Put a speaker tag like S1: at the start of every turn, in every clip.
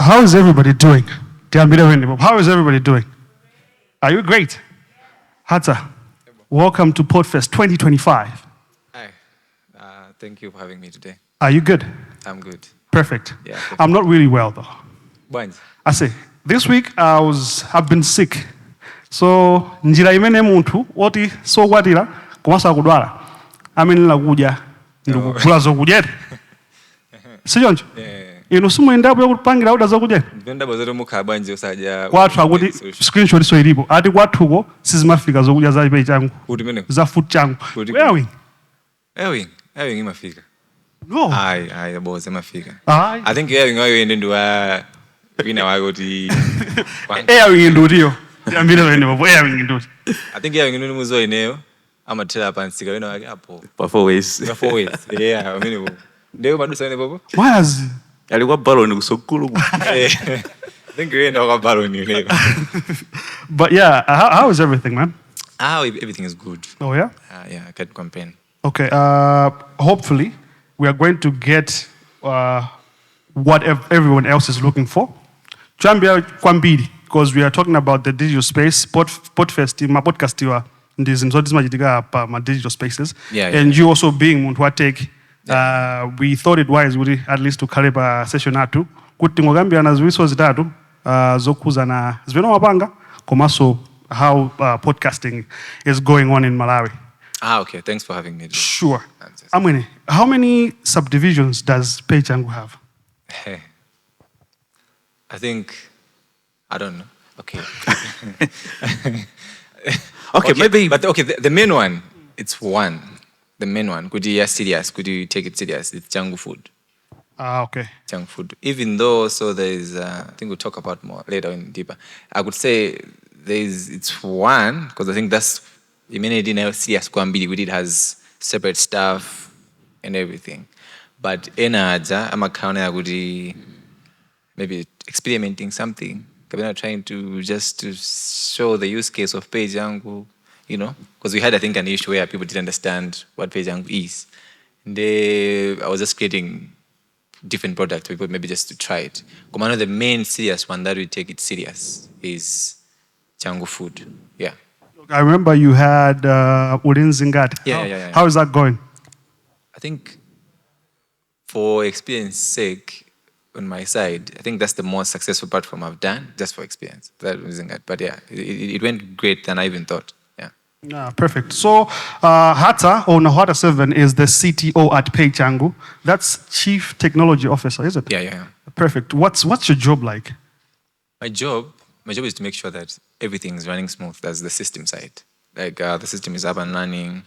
S1: How is everybody doing? How is everybody doing? Are you great? Hatsa, welcome to Podfest 2025.
S2: Hi. Thank you for having me today.
S1: Are you good?
S2: I'm good.
S1: Perfect.
S2: Yeah. Okay.
S1: I'm not really well though.
S2: Why?
S1: I say, this week I've been sick. So njira imene muntu oti so kwatira kumasa kudwala. Amenela kudya ndikugula zokudya. Sijonjo?
S2: Yeah.
S1: Ino simuendapo yokupangira auda zokudya.
S2: Ndenda bazero mukaba nje usaja.
S1: Kwathu akuti screenshot so ilipo. Ati kwathuko sizimafika zokudya za Paychangu.
S2: Kuti mene?
S1: Za food changu. Where are we?
S2: Ewing imafika.
S1: No.
S2: Aye, boss imafika.
S1: Aye.
S2: I think ewing wayo ndo wina wako ti.
S1: Ewing ndo dio. Ndambira wene babo ewing ndo.
S2: I think ewing ndo muzo ineyo. Ama tela pansika wena wake hapo.
S3: For 4 ways.
S2: Yeah, mimi ndio badusa ne babo.
S1: Why
S3: Alikuwa baloni kusokulu.
S2: I think we know about baloni leo.
S1: But yeah, how is everything, man?
S2: Everything is good.
S1: Oh yeah?
S2: Yeah, I can't complain.
S1: Okay, hopefully we are going to get what everyone else is looking for. Chambia kwambiri, because we are talking about the digital space. Podfest, my podcast, my digital spaces.
S2: Yeah.
S1: And you also being muntu wa tech. We thought it wise at least to kariba session atu kuti ngogambia na ziwiso zitatu zokuza na zvino mapanga komaso how podcasting is going on in Malawi.
S2: Okay. Thanks for having me.
S1: Sure. Amwene, how many subdivisions does Paychangu have?
S2: I think, I don't know. Okay.
S3: Okay, maybe.
S2: But okay, the main one, it's one. The main one, could you serious? Could you take it serious? It's Changu food.
S1: Okay.
S2: Changu food. Even though, so there is, I think we'll talk about more later in deeper. I would say it's one, because I think that's, you may not serious Kwambili, we did has separate stuff and everything. But Enaja, I'm a counter, maybe experimenting something. I'm trying to show the use case of Paychangu. You know, because we had, I think, an issue where people didn't understand what Paychangu is. And I was just creating different products, people maybe just to try it. One of the main serious one that we take it serious is Changu food. Yeah.
S1: I remember you had Ulinzingat.
S2: Yeah.
S1: How is that going?
S2: I think for experience sake, on my side, I think that's the most successful platform I've done, just for experience. That Ulinzingat. But yeah, it went great than I even thought.
S1: Perfect. So, Hatsa, or Nahata 7, is the CTO at Paychangu. That's Chief Technology Officer, is it?
S2: Yeah.
S1: Perfect. What's your job like?
S2: My job is to make sure that everything is running smooth. That's the system side. Like the system is up and running,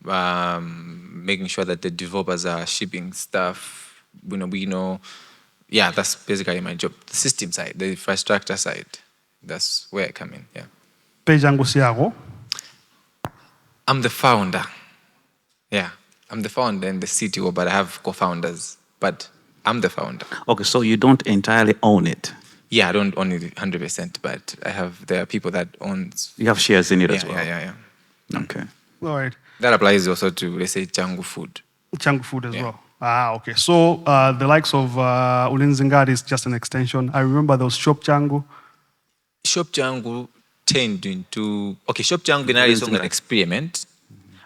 S2: making sure that the developers are shipping stuff. We know. Yeah, that's basically my job. The system side, the infrastructure side. That's where I come in. Yeah.
S1: Paychangu Siago.
S2: I'm the founder. Yeah, I'm the founder and the CTO, but I have co-founders. But I'm the founder.
S3: Okay, so you don't entirely own it.
S2: Yeah, I don't own it 100%, but there are people that own.
S3: You have shares in it as well.
S2: Yeah.
S3: Okay.
S1: All right.
S2: That applies also to, let's say, Changu food.
S1: Changu food as well. Okay. So the likes of Ulinzingat is just an extension. I remember there was Shop Changu.
S2: Shop Changu turned into Shop Changu is an experiment.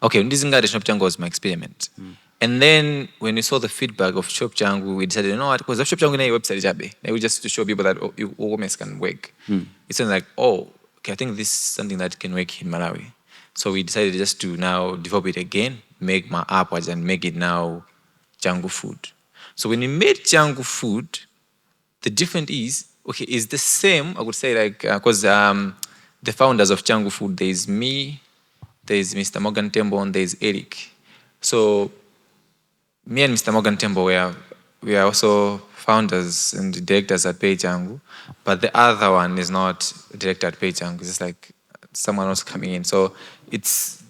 S2: Okay, Ulinzingat Shop Changu was my experiment. And then when we saw the feedback of Shop Changu, we decided, you know what, because Shop Changu is a website jabe. It was just to show people that women can work. It sounds like, I think this is something that can work in Malawi. So we decided just to now develop it again, make my app and make it now Changu food. So when we made Changu food, the difference is the same, I would say, because the founders of Changu food, there's me, there's Mr. Morgan Tembo, and there's Eric. So me and Mr. Morgan Tembo, we are also founders and directors at Paychangu, but the other one is not a director at Paychangu. It's like someone else coming in. So it's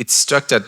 S2: structured.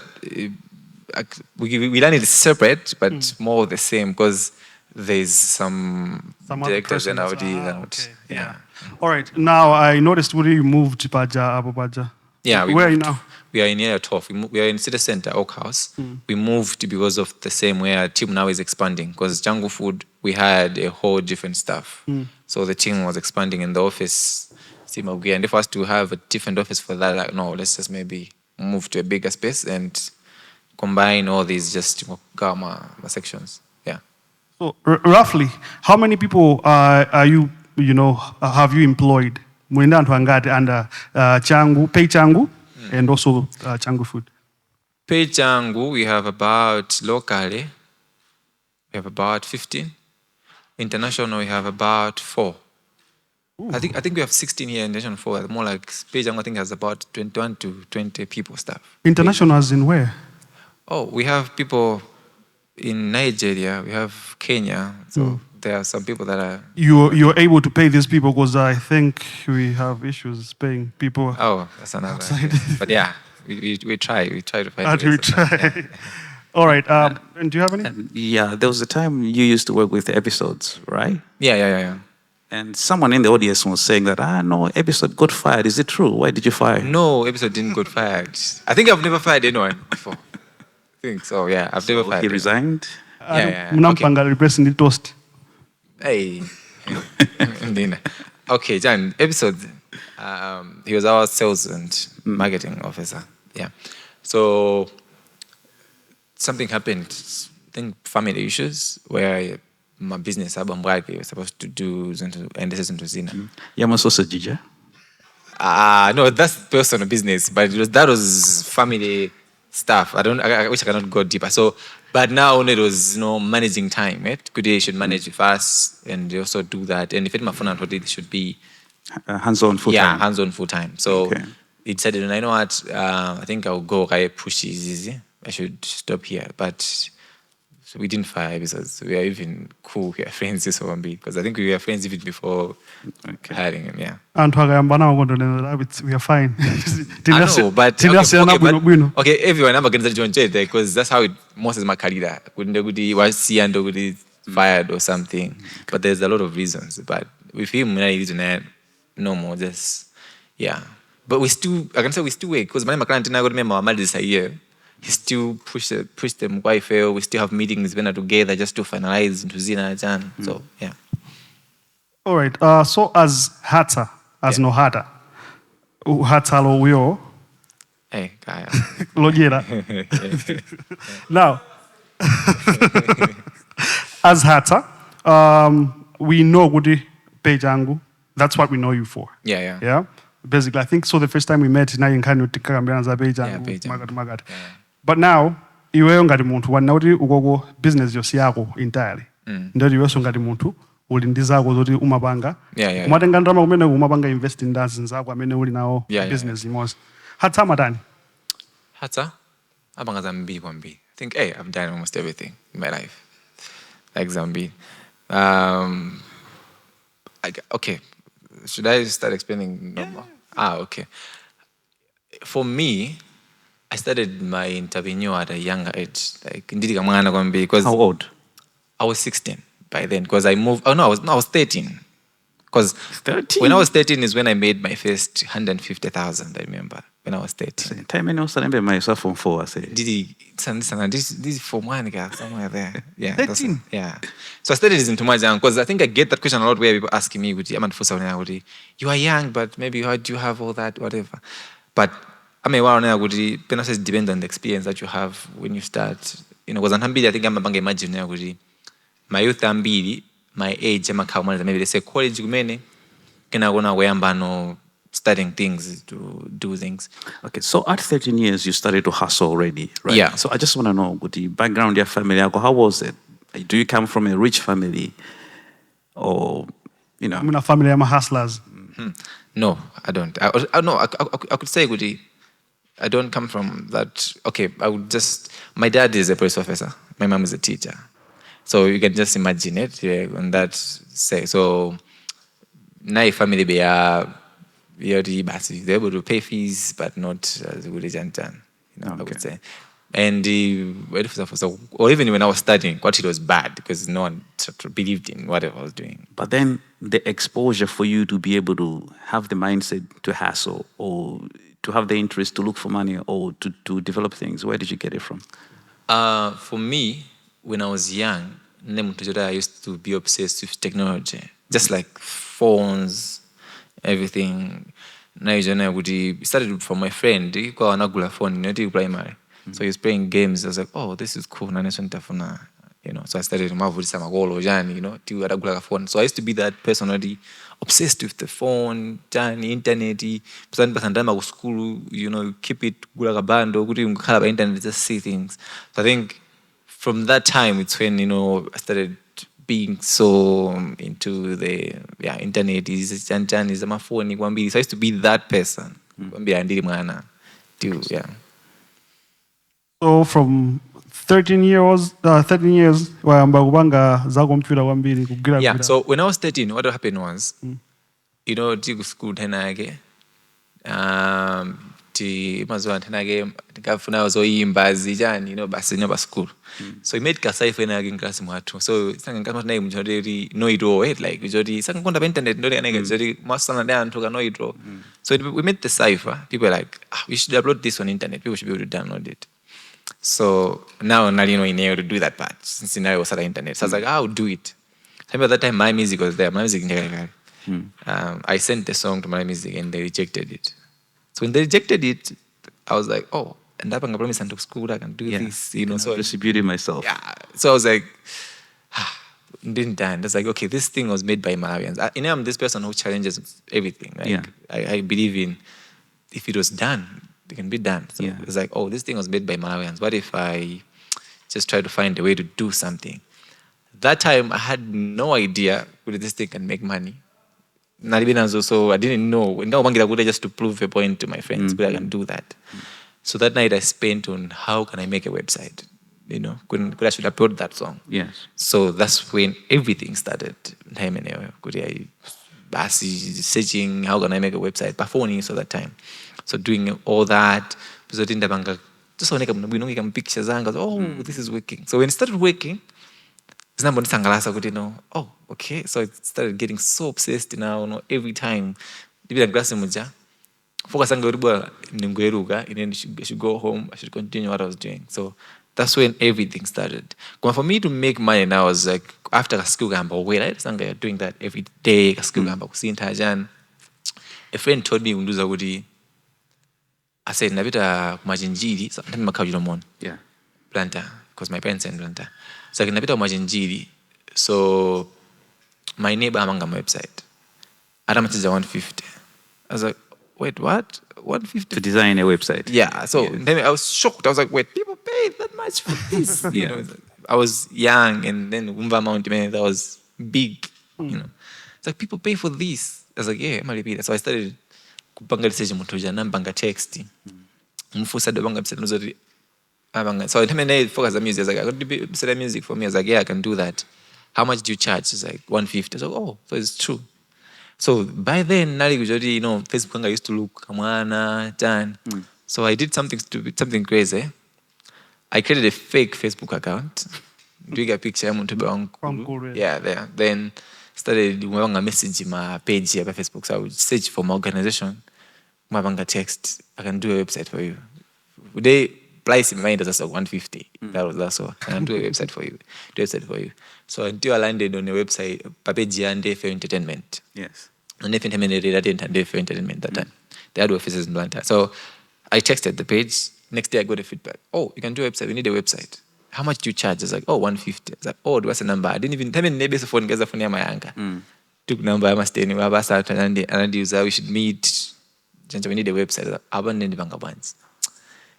S2: We learn it separate, but more the same because there's some directors and
S1: Okay.
S2: yeah.
S1: All right. Now I noticed where you moved Baja, Abu Baja.
S2: Yeah.
S1: Where are you now?
S2: We are in area 12. We are in city center, Oak House. We moved because of the same where team now is expanding. Because Changu Food, we had a whole different staff. So the team was expanding in the office. And if us to have a different office for that, like, no, let's just maybe move to a bigger space and combine all these just my sections. Yeah.
S1: So roughly, how many people are you, have you employed? Mwenda Ntwangati under Changu, Paychangu, and also Changu Food.
S2: Paychangu, we have about locally, we have about 15. International, we have about 4. I think we have 16 here. International 4. More like Paychangu, I think has about 21 to 20 people staff.
S1: International as in where?
S2: Oh, we have people in Nigeria. We have Kenya. So there are some people that are.
S1: You're able to pay these people because I think we have issues paying people.
S2: Oh, that's another. But yeah, we try. We try to find.
S1: We try. All right. And do you have any?
S3: Yeah, there was a time you used to work with episodes, right?
S2: Yeah.
S3: And someone in the audience was saying that, no, episode got fired. Is it true? Why did you fire?
S2: No, episode didn't get fired. I think I've never fired anyone before. I think so, yeah. I've never fired.
S3: He resigned?
S2: Yeah.
S1: Munampanga replacing the toast.
S2: Hey. Okay, John, episode, he was our sales and marketing officer. Yeah. So something happened, I think family issues, where my business, Mbumba, was supposed to do, and this is into Zina.
S3: Yamasosa Jija?
S2: No, that's personal business, but that was family stuff. I wish I cannot go deeper. So, but now it was, managing time. Right? Good day should manage with us, and they also do that. And if it's my phone, it should be
S3: hands-on full time.
S2: Yeah, hands-on full time. So he decided, you know what? I think I'll go. I push easy. I should stop here, but. So we didn't fire because we are even cool. We are friends this one because I think we were friends even before hiring him. Yeah.
S1: And we are fine.
S2: I know, but okay, everyone I'm against John J because that's how most of my career. Couldn't was see and fired or something. But there's a lot of reasons. But with him, no more. Just But we still, I can say we still wait because my client and I got remember my this a year. He still push them quite fair. We still have meetings when together just to finalize into Zina Jan. So yeah.
S1: All right. So as Hatsa, no Hata, Hatsa lo wio.
S2: Hey, kaya.
S1: Lojera. Now, as Hatsa, we know Gudi Paychangu. That's what we know you for.
S2: Yeah.
S1: Basically, I think so. The first time we met, now you kind of take Paychangu. But now, iweyo ngati munthu wanauti ukoko business yosiyako entirely. Ndoti iweso ngati munthu uli ndi zako zoti umapanga. Umatenga ndalama kumene umapanga invest in dancing zako amene uli nawo business imodzi. Hatsa matani?
S2: Hatsa? Abanga zambi kwambi. I think, I've done almost everything in my life. Like Zambi. Okay. Should I start explaining? Okay. For me, I started my entrepreneurial at a younger age. Because
S3: how old?
S2: I was 16 by then. Because I moved. I was 13. Because
S3: 13?
S2: When I was 13 is when I made my first 150,000. I remember when I was 13.
S3: Time I remember myself from 4. I say.
S2: This is from 1 guy somewhere there. Yeah.
S1: 13.
S2: Yeah. So I started this into my young because I think I get that question a lot where people asking me, you are young, but maybe how do you have all that, whatever. But I mean, it depends on the experience that you have when you start. Because I think I'm imagine my youth my age, maybe they say college, studying things to do things.
S3: Okay, so at 13 years, you started to hustle already, right?
S2: Yeah.
S3: So I just want to know, the background of your family, how was it? Do you come from a rich family? Or,
S1: I'm a family, I'm a hustlers.
S2: No, I don't. I could say, I don't come from that. Okay, my dad is a police officer. My mom is a teacher. So you can just imagine it on that say. So, my family, they're able to pay fees, but not as good as I would say. And or even when I was studying, what it was bad because no one believed in whatever I was doing.
S3: But then the exposure for you to be able to have the mindset to hustle or to have the interest to look for money or to develop things? Where did you get it from?
S2: For me, when I was young, I used to be obsessed with technology, just like phones, everything. It started from my friend. He got an phone in primary. So he was playing games. I was like, oh, this is cool. So I started to a phone. So I used to be that person already obsessed with the phone, internet. School, keep it internet, just see things. So I think from that time it's when I started being so into the internet is my phone. So I used to be that person.
S1: So from 13 years wayamba kubanga zakompyuta kwambiri kugira.
S2: Yeah, so when I was 13, what happened was, tiku school tenake, mazuwa tenake, tikafuna zoyimba zijani, basi nyoba school. So I made kasai for tenake in class mwatu. So sanga nkama tenake mjodi no ito, like mjodi sanga konda internet ndo tenake mjodi masana dea antoka no ito. So we made the cipher. People were like, we should upload this on internet. People should be able to download it. So now in able to do that part since I was at the internet. So I was like, I'll do it. So at that time, my music was there. My music, I sent the song to my music and they rejected it. So when they rejected it, I was like, oh, and I promise I took school, I can do this,
S3: So I distributed myself.
S2: Yeah. So I was like, didn't done. It's like, okay, this thing was made by Malawians. I'm this person who challenges everything. Like, I believe in if it was done, it can be done. So it's like, oh, this thing was made by Malawians. What if I just try to find a way to do something? That time, I had no idea whether this thing can make money. Not even as also, I didn't know. Just to prove a point to my friends, but I can do that. So that night, I spent on how can I make a website? Could I should upload that song?
S3: Yes.
S2: So that's when everything started. Could I searching how can I make a website? Performing so that time. So doing all that, just pictures and oh, this is working. So when it started working, oh, okay. So I started getting so obsessed now, every time. Focus on and then I should go home, I should continue what I was doing. So that's when everything started. For me to make money now, I was like, after a school gamba, you're doing that every day, a school gamba. A friend told me, I said, Nabita Majinjiri, so I'm Makajumon.
S3: Yeah.
S2: Planta, because my parents are in Planta. So I can Nabita Majinjiri. So my neighbor among my website. Adamatiza 150. I was like, wait, what? 150?
S3: To design a website.
S2: Yeah. So then I was shocked. I was like, wait, people pay that much for this? I was young and then Mbumba Mountain, that was big. It's like, people pay for this. I was like, yeah, I'm gonna repeat that. So I started kupanga decision mutoja nambanga text mfusa do banga pseta nozori abanga. So I focus on music. I was like, I got to be pseta music for me. I was like, yeah, I can do that. How much do you charge? It's like 150. So oh, so it's true. So by then, Facebook I used to look kamwana tan. So I did something stupid, something crazy. I created a fake Facebook account. Doing a picture yeah, there. Then started doing a message in my page here by Facebook. So I would search for my organization. My text. I can do a website for you. They price in mind as 150. That's all. I can do a website for you. So until I landed on a website, Papeji and for entertainment.
S3: Yes.
S2: And if entertainment for entertainment that time. They had offices in Atlanta. So I texted the page. Next day I got a feedback. Oh, you can do a website. We need a website. How much do you charge? I was like, oh, 150. I was like, oh, what's the number? I didn't even tell me the phone because phone my anchor. Took number, I must and we should meet. We need a website. Abandoned the bank once.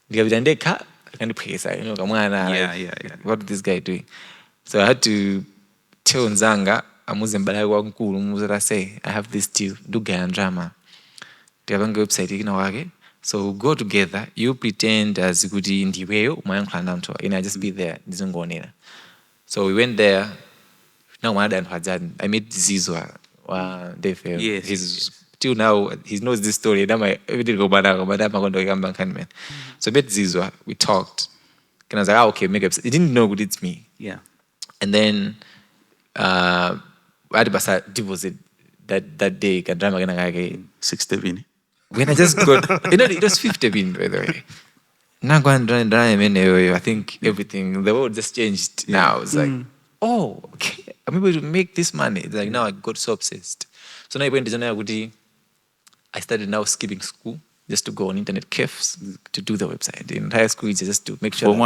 S2: I can pay. What is this guy doing? So I had to tell Nzanga, I have this deal, do guy and drama. Do you have a website? So we'll go together. You pretend as good in the way, and I just be there. So we went there. Now I met Zizwa.
S3: Yes.
S2: He's till now he knows this story. Now I everything go bad. So I met Zizwa. We talked. And I was like, okay, make up. He didn't know it's me.
S3: Yeah.
S2: And then I had deposit that day. Kadrama kana kake.
S3: 60 vini.
S2: When I just got, it was 50 bin, by the way. Now go and I think everything, the world just changed now. It's like, oh, okay, I'm able to make this money. It's like now I got so obsessed. So now I started now skipping school just to go on internet cafes to do the website. In high school, it's just to make sure. Hey,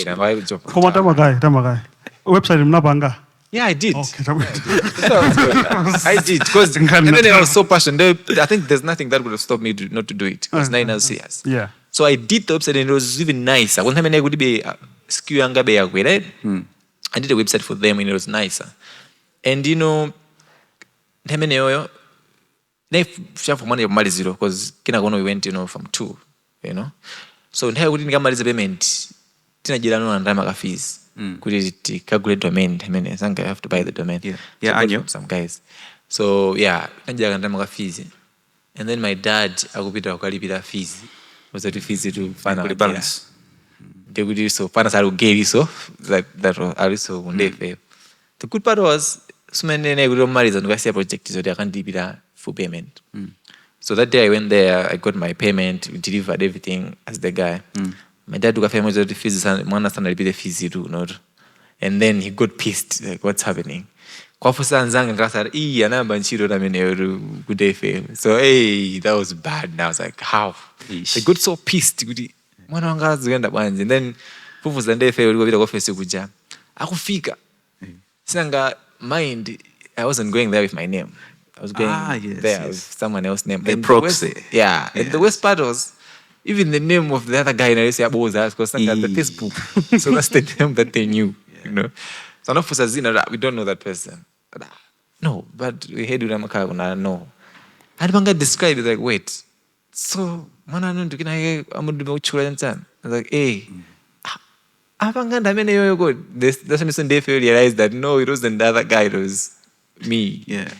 S2: now I would jump.
S1: Come on, tamagai. Website mnabanga.
S2: Yeah, I did.
S1: Okay,
S2: I did because and then I was so passionate. I think there's nothing that would have stopped me not to do it. It was 9 years.
S1: Yeah.
S2: So I did the website and it was even nicer. One time I would be skew younger be right? I did a website for them and it was nicer. And for money of Mali zero because we went, from 2, So I wouldn't get Mali payment. Tina jirano and Rama fees. Calculate domain. I have to buy the domain.
S3: Yeah, I knew
S2: some guys. So yeah, fees. And then my dad, I would be the fees. Was that fees to find
S3: balance?
S2: They would do so. Finance I would give you so that was also one day. The good part was so many married and Garcia project so they can't be that full payment. So that day I went there, I got my payment, we delivered everything as the guy. My dad took a famous of the fees and one understand the fees too, not. And then he got pissed, like what's happening? Kwafusa Nzang and Grasar, good day fame. So hey, that was bad. And I was like, how? They got so pissed. And then Fufu Zande failed to go to office kuja. Akufika. Sanga mind, I wasn't going there with my name. I was going there with someone else's name.
S3: The proxy.
S2: And the worst part was even the name of the other guy in the was that because the Facebook. So that's the name that they knew. So not for Sazina, we don't know that person. No, but we heard Ramakaguna, no. I don't describe it like, wait. So I'm going to do children. I was like, hey, that's when they realized that no, it wasn't the other guy, it was me.
S3: Yeah.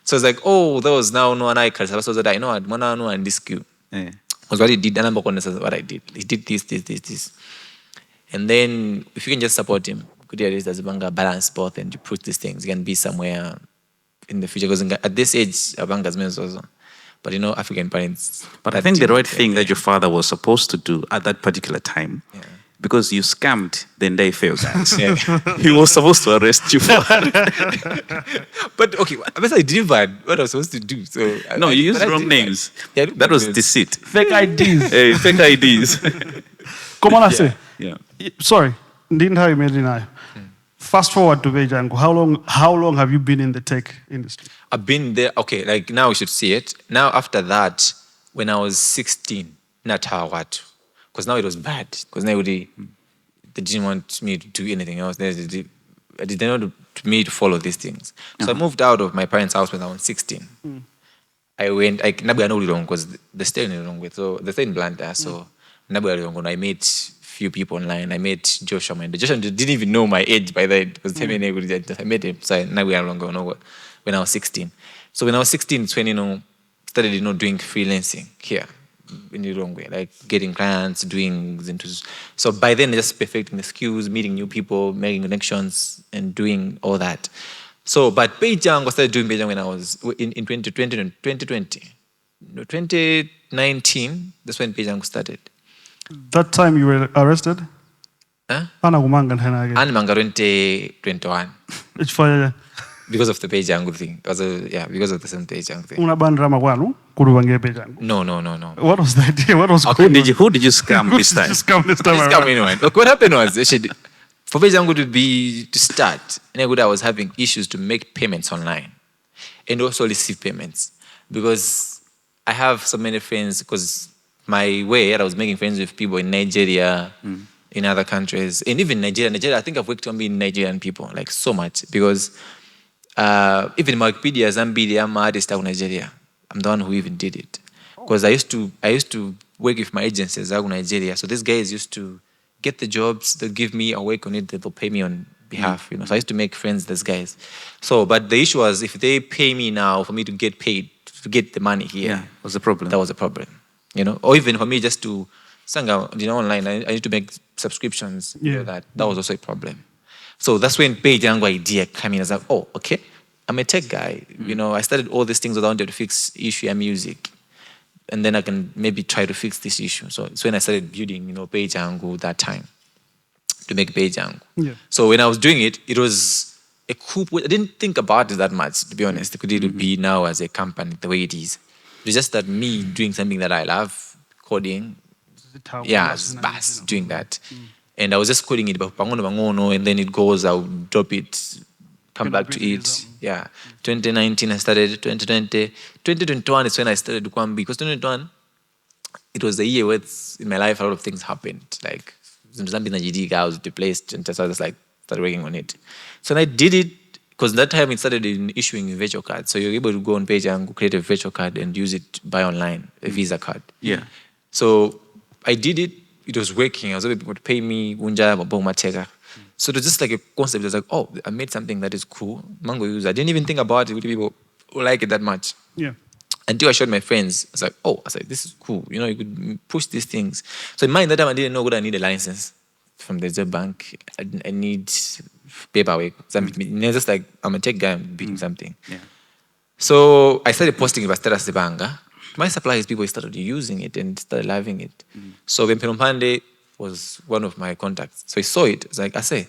S2: So it's like, oh, that was now no one I can say that I know no and this queue. Because what he did, and I'm what I did. He did this. And then if you can just support him, good idea is there's a balance both and you push these things. You can be somewhere in the future. Because at this age, Abanga's means also. But African parents.
S3: But I think the right thing that your father was supposed to do at that particular time, because you scammed the Ndai guys. He was supposed to arrest you for it.
S2: But okay, I delivered what I was supposed to do. So
S3: no, you used wrong names.
S2: Yeah,
S3: that was deceit.
S1: Fake IDs.
S3: Fake IDs.
S1: Come on, I say.
S3: Yeah.
S1: Sorry, didn't have you made it. Fast forward to Paychangu. How long have you been in the tech industry?
S2: I've been there. Okay, like now we should see it. Now after that, when I was 16, not how what, because now it was bad. Because now they didn't want me to do anything else. They didn't want me to follow these things. So I moved out of my parents' house when I was 16. I went. Because they stay in Lilongwe, so they stay in Blanda. So I met few people online. I met Geoff. Joshua didn't even know my age by then because I met him. So now we are longer when I was 16. So when I was 16, it's when started doing freelancing here in the wrong way, like getting clients, doing so by then just perfecting the skills, meeting new people, making connections, and doing all that. So but Paychangu, I started doing Paychangu when I was in 2020. No, 2019. That's when Paychangu started.
S1: That time you were arrested?
S2: Huh?
S1: Animanga
S2: 2021.
S1: It's for
S2: because of the Paychangu thing. Because of the same Paychangu thing. No.
S1: What was the idea? What was
S3: Who did you scam this time?
S1: Scam this time around.
S2: Look, what happened was for Paychangu to start, I was having issues to make payments online and also receive payments because I have so many friends because my way, I was making friends with people in Nigeria, in other countries, and even Nigeria. I think I've worked on being Nigerian people, like so much, because even Wikipedia, Zambia, I'm an artist out of Nigeria. I'm the one who even did it. Because I used to work with my agencies out of Nigeria. So these guys used to get the jobs, they'll give me a work on it, they'll pay me on behalf. So I used to make friends with these guys. So, but the issue was if they pay me now for me to get paid, to get the money here.
S3: Was a problem.
S2: That was a problem. Or even for me just to online, I need to make subscriptions. That was also a problem. So that's when Paychangu idea came in. I was like, oh, okay. I'm a tech guy. You know, I started all these things that I wanted to fix issue and music. And then I can maybe try to fix this issue. So it's when I started building, you know, Paychangu that time to make Paychangu.
S1: Yeah.
S2: So when I was doing it, it was a cool. I didn't think about it that much, to be honest. It could be now as a company the way it is. It's just that me doing something that I love, coding. Yeah, doing that. And I was just coding it, but and then it goes, I'll drop it, come back to it. Yeah. 2019 I started, 2021 is when I started Kwambi, because 2021, it was the year where in my life a lot of things happened. Like, I was replaced, and so I was like, started working on it. So I did it, because that time it started in issuing virtual cards. So you're able to go on page and create a virtual card and use it, buy online, a Visa card.
S3: Yeah.
S2: So I did it, it was working. I was able to people to pay me, so it was just like a concept. It was like, oh, I made something that is cool. Mango use. I didn't even think about it with people who like it that much.
S1: Yeah.
S2: Until I showed my friends, I was like, oh, I said, this is cool. You know, you could push these things. So in mind that time, I didn't know what I need a license from the Reserve Bank. I need paperwork. Just like, I'm a tech guy, I'm building something.
S3: Yeah.
S2: So I started posting about status banga. My suppliers, people started using it and started loving it. So Bempenompande was one of my contacts. So he saw it. It's like, I say,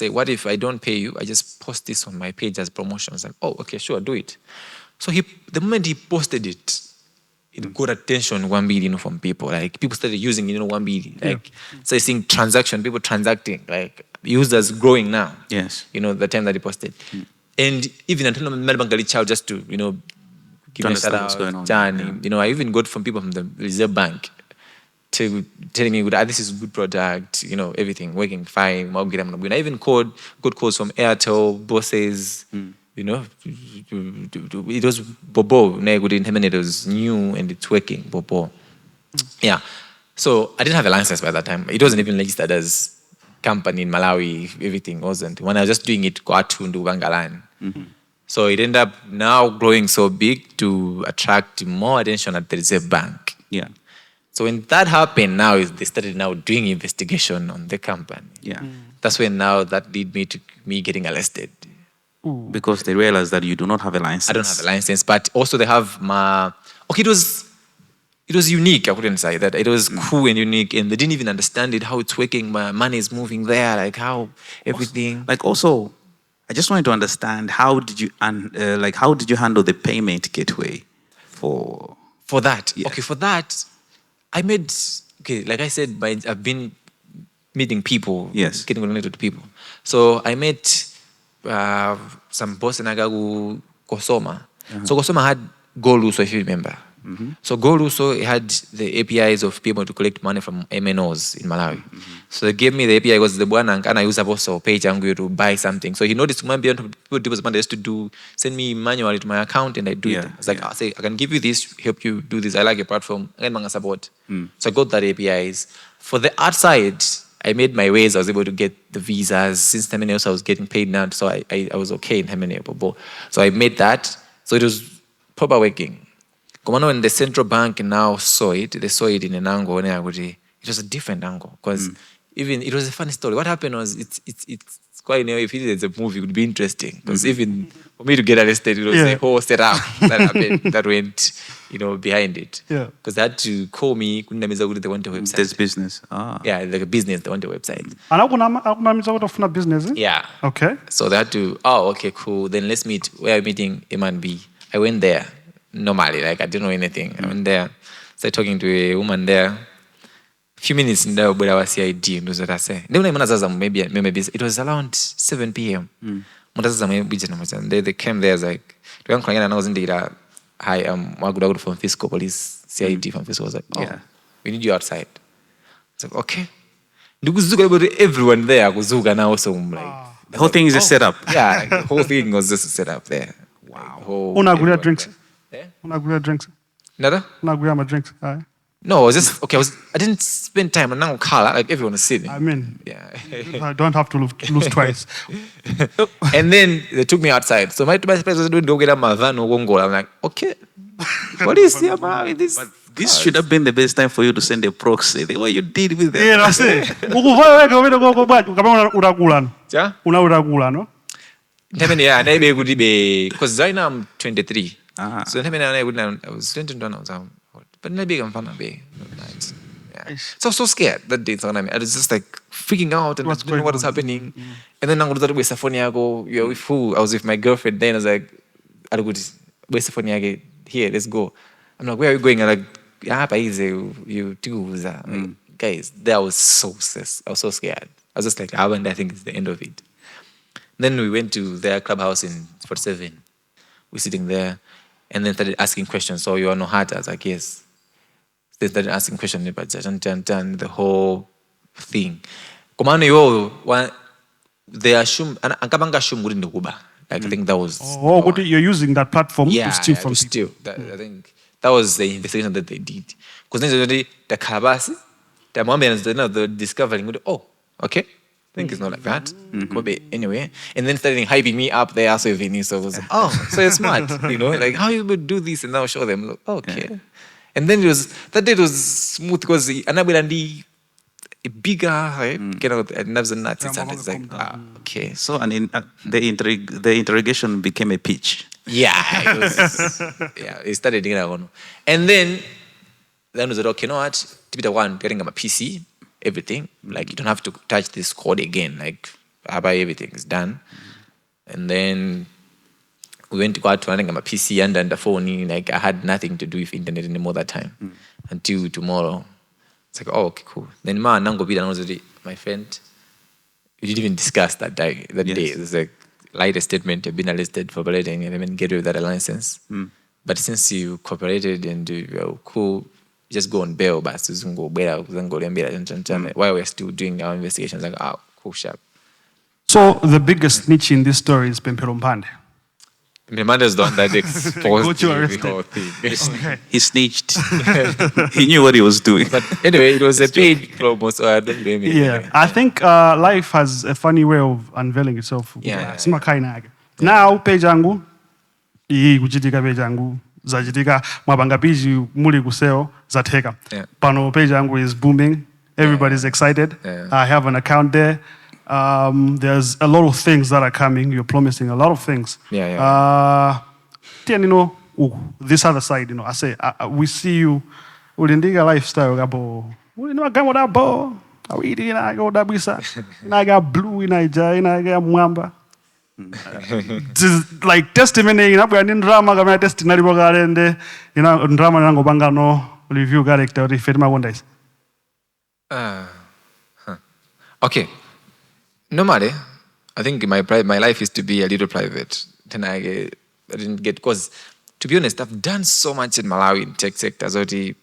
S2: what if I don't pay you? I just post this on my page as promotion. I was like, oh, okay, sure, do it. So the moment he posted it, it got attention, 1 billion from people. Like, people started using, 1 billion. Like, so seeing transaction, people transacting, like users growing now.
S3: Yes.
S2: The time that he posted. And even until Melbourne Child, just to, give me a shout out, Jan, I even got from people from the Reserve Bank to telling me, this is a good product, everything working fine. I even got calls from Airtel, bosses, it was Bobo, it was new and it's working, Bobo. Yeah. So I didn't have a license by that time. It wasn't even registered as company in Malawi, everything wasn't. When I was just doing it, Kwatundu, Bangalan. So it ended up now growing so big to attract more attention at the Reserve Bank.
S3: Yeah.
S2: So when that happened, now they started now doing investigation on the company.
S3: Yeah.
S2: That's when now that led me to me getting arrested.
S3: Because they realized that you do not have a license.
S2: I don't have a license, but also they have it was unique. I wouldn't say that. It was cool and unique, and they didn't even understand it, how it's working. My money is moving there, like how everything.
S3: Also, I just wanted to understand how did you handle the payment gateway for
S2: that?
S3: Yeah.
S2: Okay, for that, I made like I said, I've been meeting people,
S3: yes,
S2: getting connected to people. So I met some boss in Agagu Kosoma. So Kosoma had Goluso, if you remember. So Goluso had the APIs of people to collect money from MNOs in Malawi. So they gave me the API because the one and I use also Paychangu to buy something. So he noticed my people used to send me manually to my account and I do it. I was like, I can give you this, help you do this. I like your platform. I get support. So I got that APIs. For the art side, I made my ways. I was able to get the visas. Since Terminal, I was getting paid now. So I was okay in Terminal. So I made that. So it was proper working. When the central bank now saw it, they saw it in an angle. It was a different angle. Because even, it was a funny story. What happened was, it's quite, if it is a movie, it would be interesting. Because even for me to get arrested, it was a whole setup that happened, that went, behind it.
S1: Yeah.
S2: Because they had to call me, they went to a website.
S3: This business.
S2: Yeah, like a business, they went to a website.
S1: And business?
S2: Yeah.
S1: Okay.
S2: So they had to, okay, cool. Then let's meet. Where are we meeting? M&B. I went there. Normally, like I didn't know anything. I went there, started talking to a woman there. A few minutes in there, but I was CID, knows what I say. Maybe it was around 7 p.m. They came there, like, I was in data. Hi, I'm Wagudagu from Fiscal Police, CID from Fiscal. I was like, we need you outside. I was like, okay. Everyone there was now, so like,
S3: the whole thing is just set up.
S2: Yeah, like, the whole thing was just set up there.
S1: Wow. Unagulia drinks. Unagulia drinks.
S2: Nada?
S1: Unagulia my drinks. Aye.
S2: No, I was just I didn't spend time on that car like everyone was sitting.
S1: I mean,
S2: yeah.
S1: I don't have to lose twice.
S2: And then they took me outside. So my surprise was doing go get my van or Wongo. I'm like, okay. What is here, man? This
S3: This should have been the best time for you to send a proxy. The way you did with that.
S1: Yeah, that's it. Ukuvaya weka kwa bwaji ukapanga unakulana.
S2: Ja?
S1: Unakulana.
S2: Ntemene ya naibe kuti be because right now I'm 23.
S3: Ah.
S2: So ntemene ya naibe I was 21 I was but naibe kamfana be. Yeah. So I was so scared that day. So I was just like freaking out and didn't know what was happening. And then I'm going to with phone yako. You're with who? I was with my girlfriend. Then I was like, "I'll go with phone yako. Here, let's go." I'm like, "Where are you going?" I'm like, "Yeah, you too." Guys, that was so stressed. I was so scared. I was just like, I think it's the end of it. Then we went to their clubhouse in 47. We're sitting there, and then started asking questions. So you are no Hatsa? I was like, yes. They started asking questions about the whole thing. Komano yo, they assume, akabanga assume wouldn't do Like I think that was.
S1: Oh, what you're using that platform to steal from
S2: people. I think that was the investigation that they did. Because then already the Kalabasi, the Malawians, the discovering. Oh, okay. I think it's not like that. Could be anyway. And then starting hyping me up there so even so I was like, oh, so you're smart, like how you would do this and now show them. Like, okay. Yeah. And then that day was smooth because Anabelandi bigger, right? Nerves and nuts. It's like, okay.
S3: So and the interrogation became a pitch.
S2: Yeah, it was. Yeah, it started doing. And then was like, okay, you know what? Typical one getting a PC. Everything, like you don't have to touch this code again, like everything is done. And then we went to go out to running my PC and the phone, like I had nothing to do with internet anymore that time until tomorrow. It's like, oh, okay, cool. Then my friend, we didn't even discuss that day. Day. It was like light a statement, you've been arrested for violating and even get rid of that license. But since you cooperated and you're cool, just go on bail, but while we're still doing our investigations, like, oh, cool, sharp.
S1: So the biggest snitch in this story is Pempero Mpande.
S2: Pempero's the one that exposed the whole thing.
S1: Okay.
S3: He snitched. He knew what he was doing.
S2: But anyway, it was a paid promo, so I don't blame him.
S1: Yeah, I think life has a funny way of unveiling itself. Now, Paychangu, kuchitika Paychangu. Zajitika mabanga piji muli kuseo zateka. Pano Paychangu is booming. Everybody's excited. I have an account there. There's a lot of things that are coming. You're promising a lot of things. This other side, I say, we see you. Ulindiga lifestyle gabo. Ulindwa gamo da bo. Awidi na go da bisa. Na ga blue na ija na ga mwamba. Like testimony in drama kama testimony bogarende drama nango bangano review character ri firma wondais.
S2: Okay. Normally, I think my life is to be a little private. Then I didn't get, because to be honest, I've done so much in Malawi in tech sector. So there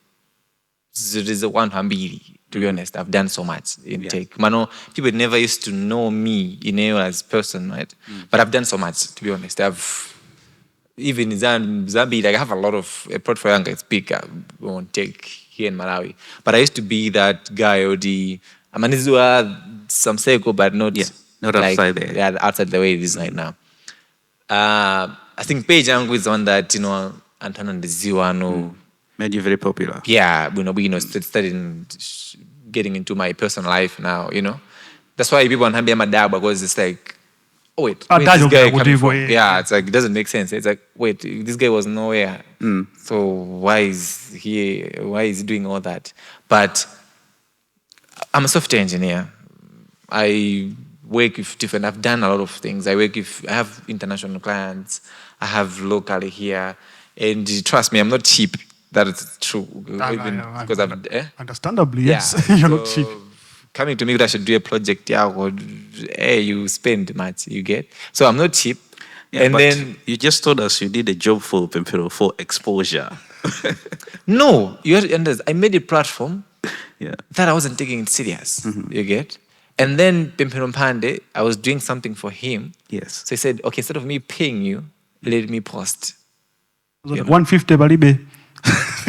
S2: is a one hambiri. To be honest, I've done so much in tech. Mano, people never used to know me as a person, right? But I've done so much, to be honest. I've even in Zambia, like I have a lot of a portfolio I speak on tech here in Malawi. But I used to be that guy or the Amanizua, some seiko, but not
S3: like, outside there.
S2: Yeah, outside the way it is right now. I think Paychangu is the one that Anton and the Ziwano
S3: made you very popular.
S2: Yeah, started getting into my personal life now, That's why people want to be my dad, because it's like, oh wait, where's this guy coming from? Yeah, it's like, it doesn't make sense. It's like, wait, this guy was nowhere. So why is he doing all that? But I'm a software engineer. I work with different, I've done a lot of things. I have international clients. I have locally here. And trust me, I'm not cheap. That is true. Because
S1: understandably, yes. You're not cheap.
S2: Coming to me, I should do a project, or hey, you spend much, you get. So I'm not cheap.
S3: Yeah, and then you just told us you did a job for Pempero for exposure.
S2: No, you understand. I made a platform that I wasn't taking it serious. You get. And then Pempero Mpande, I was doing something for him.
S3: Yes.
S2: So he said, okay, instead of me paying you, let me post.
S1: 150 balibe.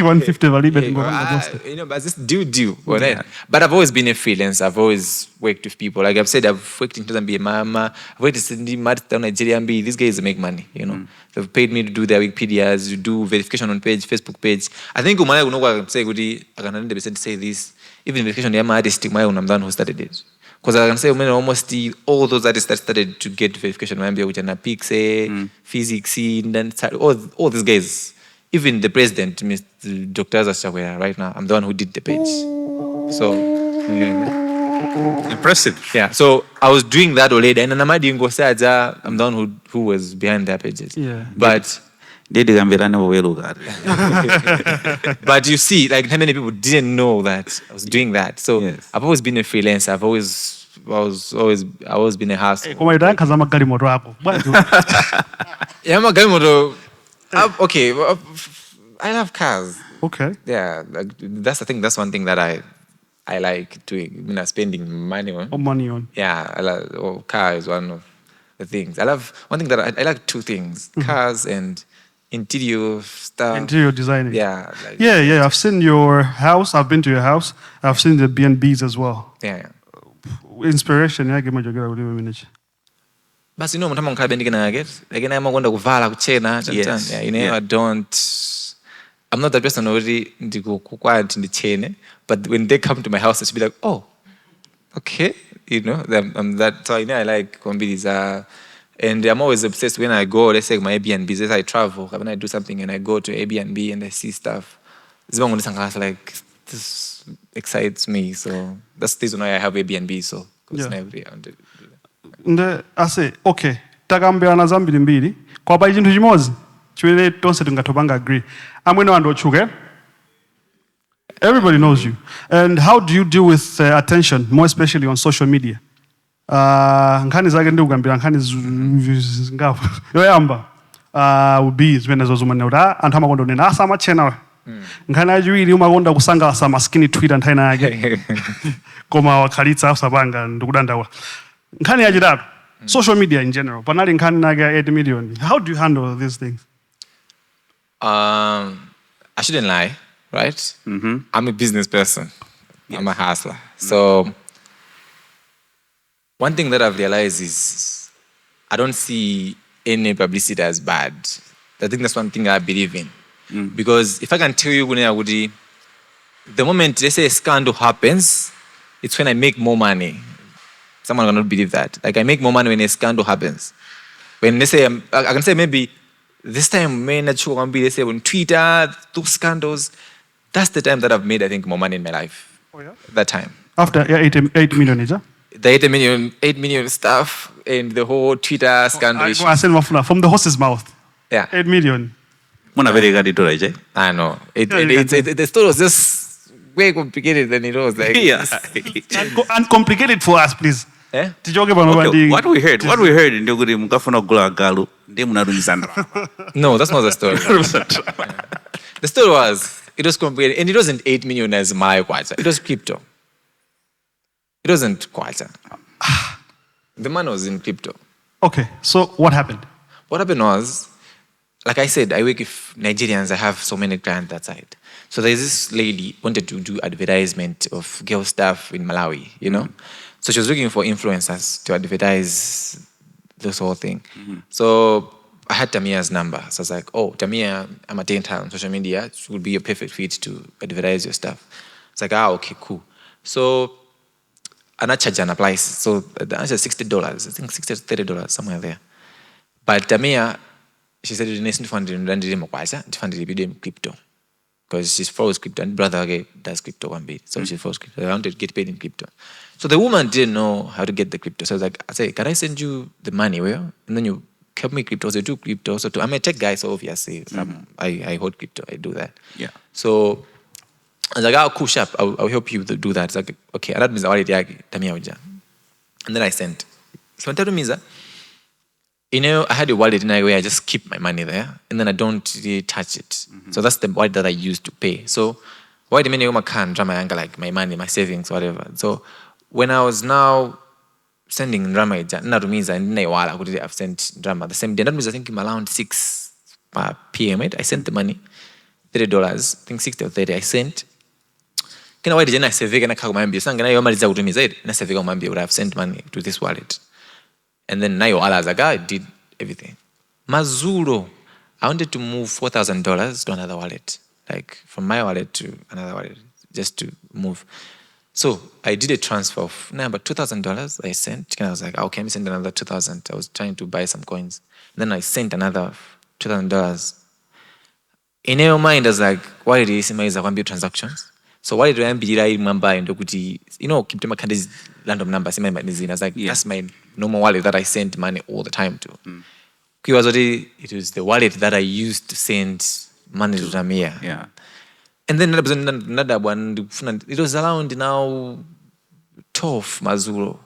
S1: 150 valibe
S2: Hey,
S1: ngoba
S2: you know, but this do. But I've always been a freelancer. I've always worked with people. Like I've said, I've worked in Tanzania, Mama. I've worked in Nigeria. These guys make money. You know, they've paid me to do their Wikipedias, to do verification on page, Facebook page. I think I can say this. Even verification, I'm artistic. I'm the one who started it. Because I can say almost all those artists that started to get verification, which are Pixe, Physics, and then all these guys. Even the president, Mr. Dr. Zasawera, right now, I'm the one who did the page. So,
S3: Impressive.
S2: yeah. So I was doing that already, and I'm the one who was behind their pages.
S1: Yeah.
S2: But but you see, like how many people didn't know that I was doing that. So
S3: Yes.
S2: I've always been a freelancer. I've always been a hustler.
S1: koma itankaza magalimoto ako bwanji
S2: Yeah, I'm a guy. Okay, well, I love cars.
S1: okay
S2: Yeah, like, that's one thing that I like doing. Spending money on.
S1: money on
S2: Yeah, car is one of the things. I love one thing that I like two things: cars and interior stuff.
S1: interior designing
S2: Yeah, like,
S1: yeah I've seen your house. I've been to your house. I've seen the B&Bs as well.
S2: yeah.
S1: Inspiration yake majogera kuti manager
S2: But you know, I'm going to kuvala kuchena.
S3: Yes.
S2: Yeah, you know,
S3: Yeah.
S2: I'm not that person already. But when they come to my house, I should be like, oh, okay, you know, I'm that. So you know, I like combis. And I'm always obsessed when I go. Let's say my Airbnb. As I travel, when I do something and I go to Airbnb and I see stuff, like this excites me. So that's the reason why I have Airbnb. So
S1: nde ase okay takambirana zambiri mbiri kwapa chinthu chimodzi chimene tonse tingatopanga agree amwene wandu otchuka everybody knows you and how do you deal with attention more especially on social media nkhani zake ndi kukambira nkhani zingapo yoyamba would be zimene zozumane kuti anthu amakonda kunena asamachena nkhani yachiwiri umakonda kusangalatsa maskini twitter nthani yake koma wakhalitsa usapanga ndikudandaula nkhani yachitatu social media in general panali nkhani nake 8 million how do you handle these things
S2: I shouldn't lie, right? I'm a business person. Yes. I'm a hustler. So one thing that I've realized is I don't see any publicity as bad. I think that's one thing I believe in. Because if I can tell you, the moment they say a scandal happens, it's when I make more money. Someone cannot believe that. Like I make more money when a scandal happens. When they say, I can say maybe this time, they say on Twitter, those scandals, that's the time that I've made, I think, more money in my life.
S1: Oh, yeah?
S2: That time.
S1: After 8 million, is that?
S2: The 8 million stuff and the whole Twitter scandal issue.
S1: From the horse's mouth.
S2: Yeah.
S1: 8 million.
S2: I know. The story was just way complicated than it was. Like,
S1: Uncomplicated for us, please.
S2: Eh?
S3: Okay, what we heard in Ndoguri mukafuna kugula galu ndi munarumizana.
S2: No, that's not the story. The story was, it was complicated, and it wasn't 8 million as my kwacha. It was crypto. It wasn't kwacha. The money was in crypto.
S1: Okay, so what happened?
S2: What happened was, like I said, I work with Nigerians. I have so many clients that side. So there's this lady wanted to do advertisement of girl stuff in Malawi, you know? So she was looking for influencers to advertise this whole thing. So I had Tamia's number. So I was like, oh, Tamia, I'm at her on social media. She would be a perfect fit to advertise your stuff. It's like, okay, cool. So I charge an price. So the answer is $60. I think $60 to $30, somewhere there. But Tamia, she said, you need to fund crypto. Because she follows crypto, and brother does crypto one bit. So she follows crypto. I wanted to get paid in crypto. So the woman didn't know how to get the crypto. So I was like, I say, can I send you the money? And then you help me crypto. So I do crypto. So I'm a tech guy, so obviously I hold crypto. I do that.
S3: Yeah.
S2: So I was like, cool, sharp. I'll help you to do that. It's like, okay. And that means I already Tamia. And then I sent. So I told me, you know, I had a wallet in a way I just keep my money there and then I don't really touch it. So that's the wallet that I use to pay. So why the money can drama like my money, my savings, whatever. So when I was now sending drama, I've sent drama the same day. That means I think around 6 p.m. I sent the money. $30, I think 60 or 30, I sent. Kena why did I save it? Sangana yomaliza kutumiza it. Na save kumambia would have sent money to this wallet. And then nayo alazaga I did everything. Mazuro, I wanted to move $4,000 to another wallet, like from my wallet to another wallet, just to move. So I did a transfer of about $2,000 I sent. And I was like, okay, let me send another $2,000. I was trying to buy some coins. Then I sent another $2,000. In your mind, I was like, why did you send transactions? So why did I remember and keep them these random numbers in my mind? I was like, that's my normal wallet that I send money all the time to. It was the wallet that I used to send money to Ramia.
S3: Yeah.
S2: And then another one, it was around now 12 Mazuro.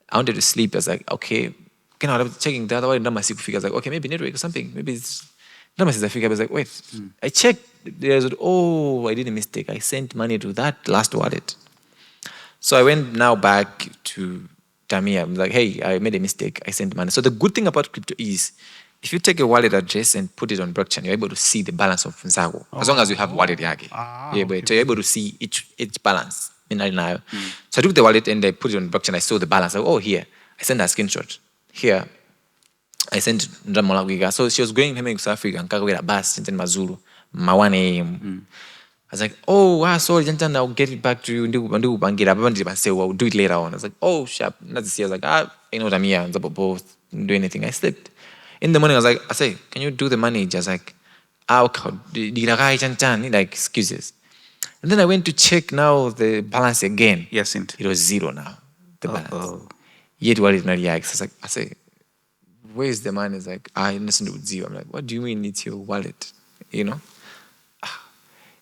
S2: I wanted to sleep. I was like, okay, I was checking the other one, number 6 figures. I was like, okay, maybe network or something. Maybe it's number 6 figure. I was like, wait, I checked. I did a mistake. I sent money to that last wallet. So I went now back to Tamia. I'm like, hey, I made a mistake. I sent money. So the good thing about crypto is, if you take a wallet address and put it on blockchain, you're able to see the balance of Nzago. As long as you have wallet yake. So you're able to see each balance. So I took the wallet and I put it on blockchain. I saw the balance. Here. I sent a screenshot. Here. I sent Malawi. So she was going to South Africa and Kagwera bus in Mazulu. 1 a.m. I was like, sorry, I'll get it back to you. I'll do it later on. I was like, sharp. Not this year. I was like, you know what I'm here. I'm both do anything. I slept. In the morning, I say, can you do the money? Just like, like excuses. And then I went to check now the balance again.
S3: Yes,
S2: it was 0 now, the balance. Yet what is not yikes. I say, where is the money? It's like, I understand with 0. I'm like, what do you mean it's your wallet?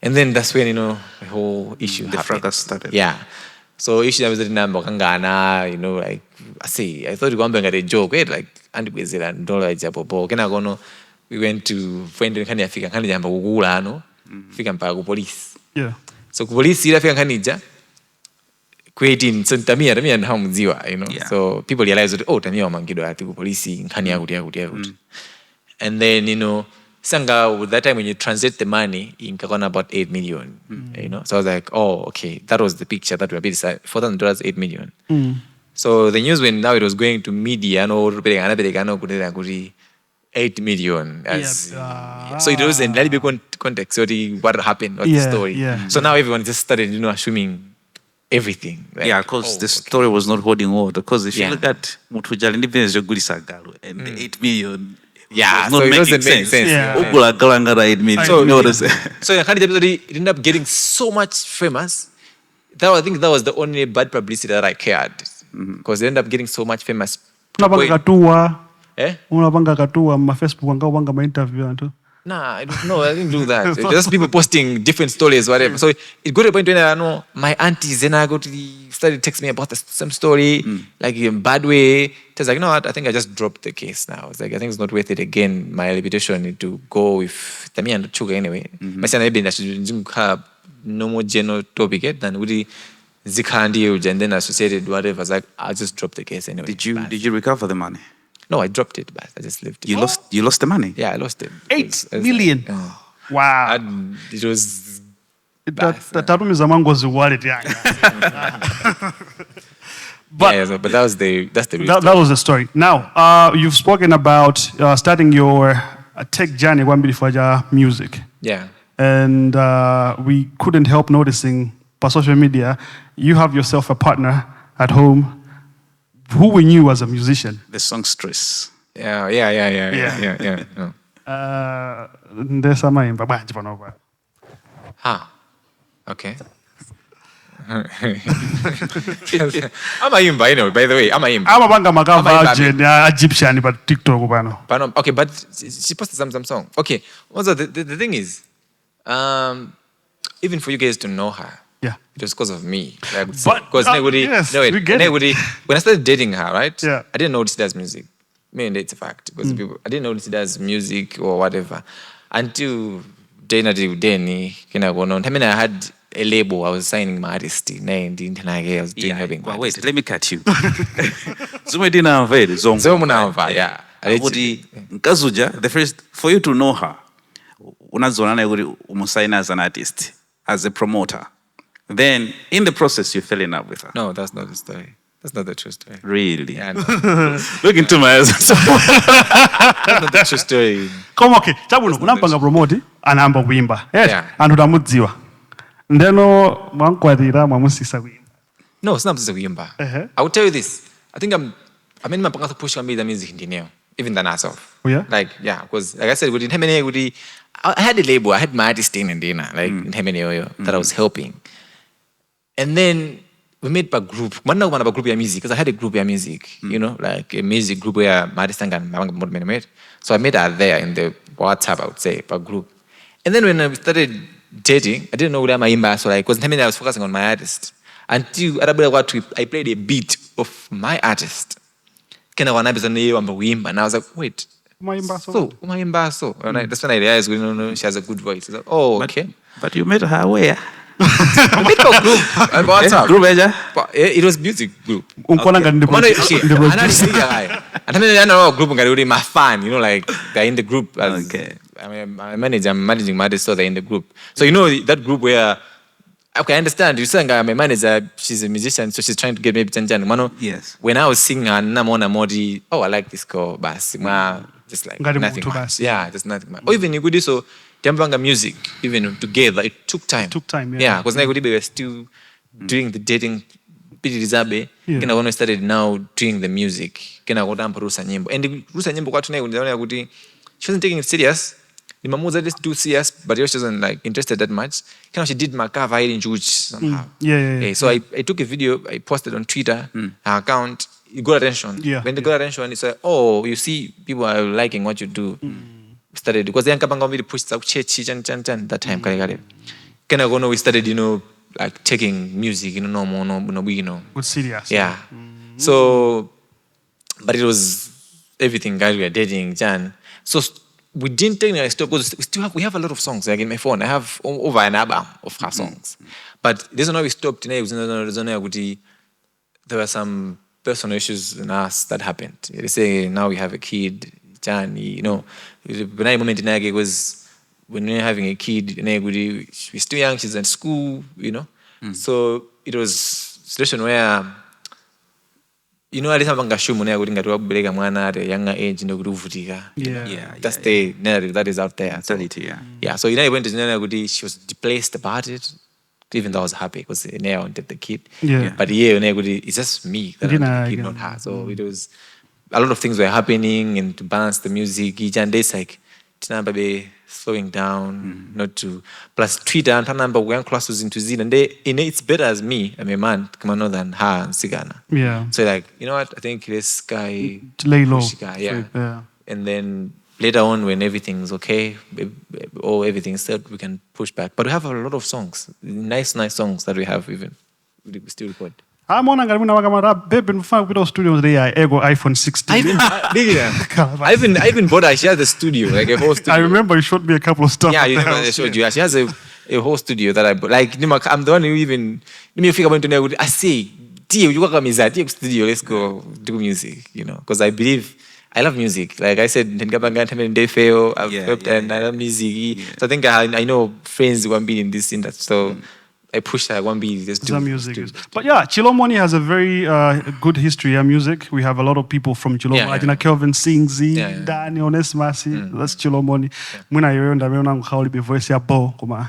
S2: And then that's when, the whole issue happened.
S3: The fracas started.
S2: Yeah. So issue was the number kangana, like I thought you were going to a joke, like $100 we went to find Fika Kanija Gugula, Fika Pagu police.
S1: Yeah.
S2: So police see Fika Kanija creating Tamia and Home Ziwa, So people realize that Tamia Mangido to police in Kanya. And then, Sanga, with that time when you translate the money in Kakona about 8 million, So I was like, okay, that was the picture that we were decided. $4,000, 8 million. So the news when now it was going to media, 8 million. So it was in a little bit context. So what happened, what's the story.
S1: Yeah.
S2: So now everyone just started, assuming everything. Like,
S3: because the story was not holding water. Because if you look at Mutujali and the 8 million.
S2: Yeah,
S3: so
S2: it doesn't make sense. So it ended up getting so much famous. I think that was the only bad publicity that I cared. Because it ended up getting so much famous.
S1: Unapanga katua ma Facebook anga wanga ma interview antu.
S2: Nah, I didn't do that. Just people posting different stories, whatever. So it got to a point when I know my aunties and I started texting me about the same story, like in a bad way. It was like, I think I just dropped the case now. It's like, I think it's not worth it again. My reputation to go with Tamia and Chuga anyway. My son maybe I should have no more general topic than really Zikandi and then associated whatever. I was like, I'll just drop the case anyway.
S3: Did you recover the money?
S2: No, I dropped it, but I just left it.
S3: You lost the money?
S2: Yeah, I lost it.
S1: 8 million. Wow.
S2: And it was
S1: that is among was the wallet, But
S2: but that's the
S1: that was the story. Now, you've spoken about starting your tech journey one before your music.
S2: Yeah.
S1: And we couldn't help noticing by social media, you have yourself a partner at home who we knew as a musician.
S3: The songstress.
S2: Yeah. Okay. I'm a Yimba, by the way. I'm a Yimba.
S1: I'm a banga virgin, Egyptian, but TikTok.
S2: Okay, but she posted some song. Okay. Also, the thing is, even for you guys to know her, it was because of me. Because when I started dating her, right?
S1: Yeah.
S2: I didn't know she does music. It's a fact. Because I didn't know she does music or whatever. Until I had a label. I was signing my artist name. I was doing her.
S3: Wait, let me cut you. For you to know her, unazona naye kuti umusign as an artist, as a promoter. Then in the process you fell in love with her.
S2: No, that's not the story. That's not the true story.
S3: Really?
S2: Yeah, no.
S3: Look into my eyes.
S2: That's not the true story.
S1: Koma okay, chabuno unampanga promote anamba kuimba. Yes.
S2: Yeah.
S1: Anthu tamudziwa. Ndeno mwankwatira mwamusisa kuimba.
S2: No, it's not kuimba. I will tell you this. I think I'm in my panga to push on me the music in even than myself.
S1: Oh yeah?
S2: Like, yeah, because like I said, within Hemene, I had a label, I had my artist in Dina, like in Hemene that I was helping. And then we made a group. One now one about group of music, because I had a group of music, you know, like a music group where my artist and my made. So I made her there in the WhatsApp, I would say, a group. And then when I started dating, I didn't know where my imba, so like, because I was focusing on my artist. Until I played a beat of my artist. And I was like, wait. So, that's when I realized, you know, she has a good voice. Like, oh, okay.
S3: But you met her where?
S2: We made a group. WhatsApp.
S3: Group, Eja?
S2: It was music group.
S1: Okay.
S2: My fan, you know, like they're in the group.
S3: Okay.
S2: I'm managing my artist, so they're in the group. So you know that group where, okay, I understand. You're saying I'm a manager, she's a musician, so she's trying to get me Chanjan.
S3: Yes.
S2: When I was singing Namona Modi, oh, I like this girl, bas. Just like nothing much. Yeah, just nothing much. Or even you could so Tembanga music, even together, it took time. Yeah, because we were still doing the dating. Then when we started now doing the music, and the Rusa Nyimbo, she wasn't taking it serious. The Mamuza just do serious, but she wasn't like interested that much. She did my cover in Juge somehow.
S1: Yeah.
S2: So I took a video, I posted on Twitter, her account. It got attention.
S1: Yeah.
S2: When they got attention, it's like, oh, you see, people are liking what you do. Started because then we pushed out that time. We started, you know, like taking music, you know,
S1: With serious.
S2: Yeah. So, but it was everything, guys. We were dating, Jan. So we didn't technically stop because we have a lot of songs. Like in my phone, I have over an album of her songs. But this is why we stopped. There were some personal issues in us that happened. They say now we have a kid, Jan. You know, the moment in Nage was when we're having a kid. She's still young. She's at school. You know, so it was a situation where. You know, I didn't have a show money. I wouldn't get to break a man at a younger age in the group. That's the narrative that is out there. So, yeah. So, you know, I went to Nana, she was displaced about it, even though I was happy because I wanted the kid.
S1: Yeah.
S2: But yeah, it's just me that wanted the kid, not her. So, it was a lot of things were happening and to balance the music. Each and it's like, baby, slowing down, not to. Plus, Twitter and Tanamba were close into Zin, and it's better as me, I'm a man, than her and Sigana.
S1: Yeah.
S2: So, like, you know what? I think this guy.
S1: To lay low.
S2: Yeah. And then later on, when everything's okay, or everything's set, we can push back. But we have a lot of songs, nice songs that we have even. We still record.
S1: I'm on babe in studios there. Ego iPhone 16.
S2: I even bought her. She has a studio, like a whole studio.
S1: I remember you showed me a couple of stuff.
S2: Yeah, you remember I showed you. She has a whole studio that I bought. Like, I'm the one who even. Let me figure out. I say, you got me that studio. Let's go do music. You know, because I believe. I love music. Like I said, I've helped and I love music. So I think I know friends who have been in this industry. So I push that one be just do
S1: music. But yeah, Chilomoni has a very good history of music. We have a lot of people from Chilomoni. Yeah. Kelvin sings, Danny Onesmasi. That's Chilomoni. Muna yoyonda meona ngkhawuli be voice ya bo kuma.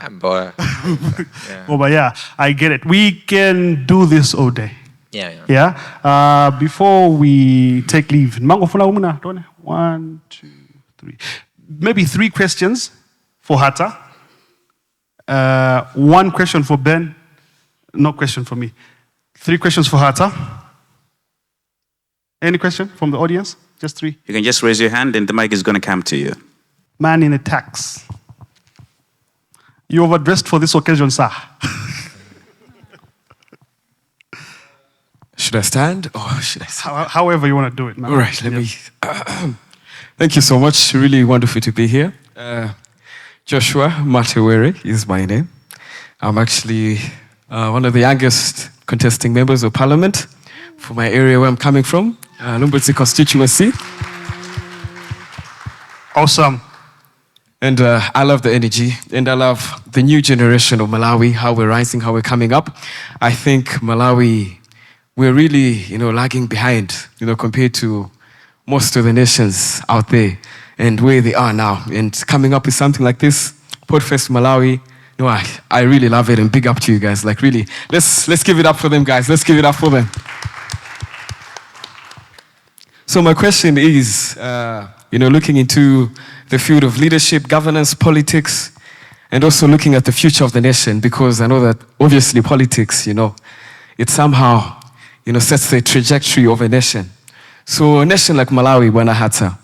S1: Oh, but yeah, I get it. We can do this all day. Yeah. Before we take leave, Mangofuna umuna, 1, 2, 3. Maybe 3 questions for Hatsa. 1 question for Ben. No question for me. 3 questions for Hatsa. Any question from the audience? Just 3.
S3: You can just raise your hand and the mic is going to come to you.
S1: Man in a tax. You overdressed for this occasion, sir.
S4: Should I stand or should I sit?
S1: However you want to do it, man.
S4: All right, let me. Thank you so much. Really wonderful to be here. Joshua Matewere is my name. I'm actually one of the youngest contesting members of parliament for my area where I'm coming from, Lumbutsi constituency.
S1: Awesome.
S4: And I love the energy, and I love the new generation of Malawi, how we're rising, how we're coming up. I think Malawi, we're really, lagging behind, compared to most of the nations out there and where they are now. And coming up with something like this, Podfest Malawi, I really love it, and big up to you guys. Like really, let's give it up for them, guys. Let's give it up for them. So my question is, looking into the field of leadership, governance, politics, and also looking at the future of the nation, because I know that obviously politics, it somehow, sets the trajectory of a nation. So a nation like Malawi, Bwana Hatsa,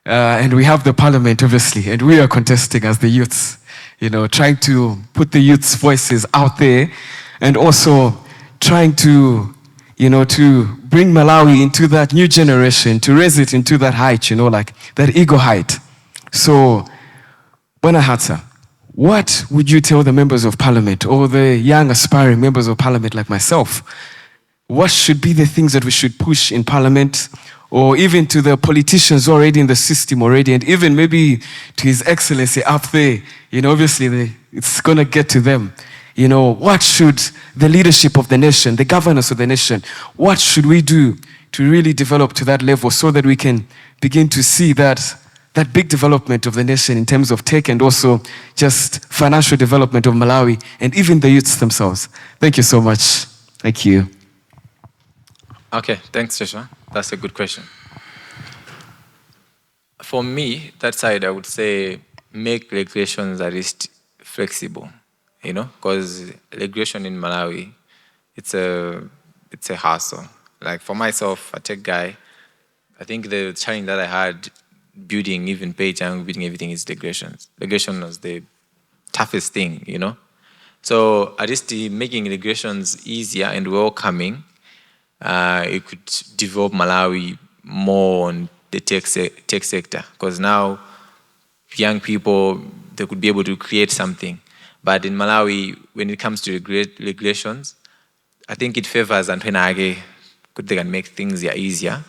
S4: and we have the parliament, obviously, and we are contesting as the youths, trying to put the youths' voices out there, and also trying to, to bring Malawi into that new generation, to raise it into that height, like that ego height. So, Bwana Hatsa, what would you tell the members of parliament or the young aspiring members of parliament like myself? What should be the things that we should push in parliament, or even to the politicians already in the system already, and even maybe to His Excellency up there? Obviously it's going to get to them. What should the leadership of the nation, the governance of the nation, what should we do to really develop to that level so that we can begin to see that big development of the nation in terms of tech and also just financial development of Malawi and even the youths themselves? Thank you so much. Thank you.
S2: Okay, thanks, Joshua. That's a good question. For me, that side, I would say make regulations at least flexible, because regulation in Malawi, it's a hassle. Like for myself, a tech guy, I think the challenge that I had building even Paychangu, building everything is regulations. Regulation was the toughest thing, So at least making regulations easier and welcoming, it could develop Malawi more on the tech sector, because now young people, they could be able to create something. But in Malawi, when it comes to regulations, I think it favors Antwenage, they can make things easier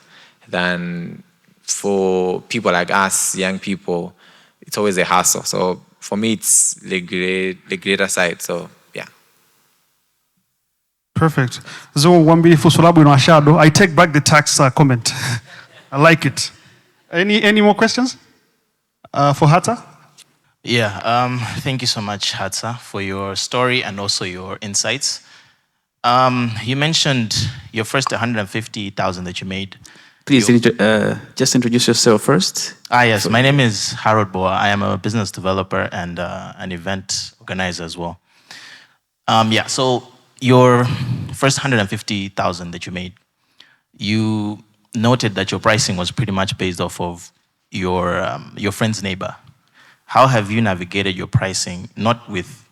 S2: than for people like us, young people. It's always a hassle. So for me, it's the greater side. So yeah.
S1: Perfect. So Wambi Fusulabu no Ashado. I take back the tax comment. I like it. Any more questions for Hatsa?
S5: Yeah, thank you so much, Hatsa, for your story and also your insights. You mentioned your first 150,000 that you made.
S3: Please just introduce yourself first.
S5: Yes, my name is Harold Boa. I am a business developer and an event organizer as well. So your first 150,000 that you made, you noted that your pricing was pretty much based off of your friend's neighbor. How have you navigated your pricing, not with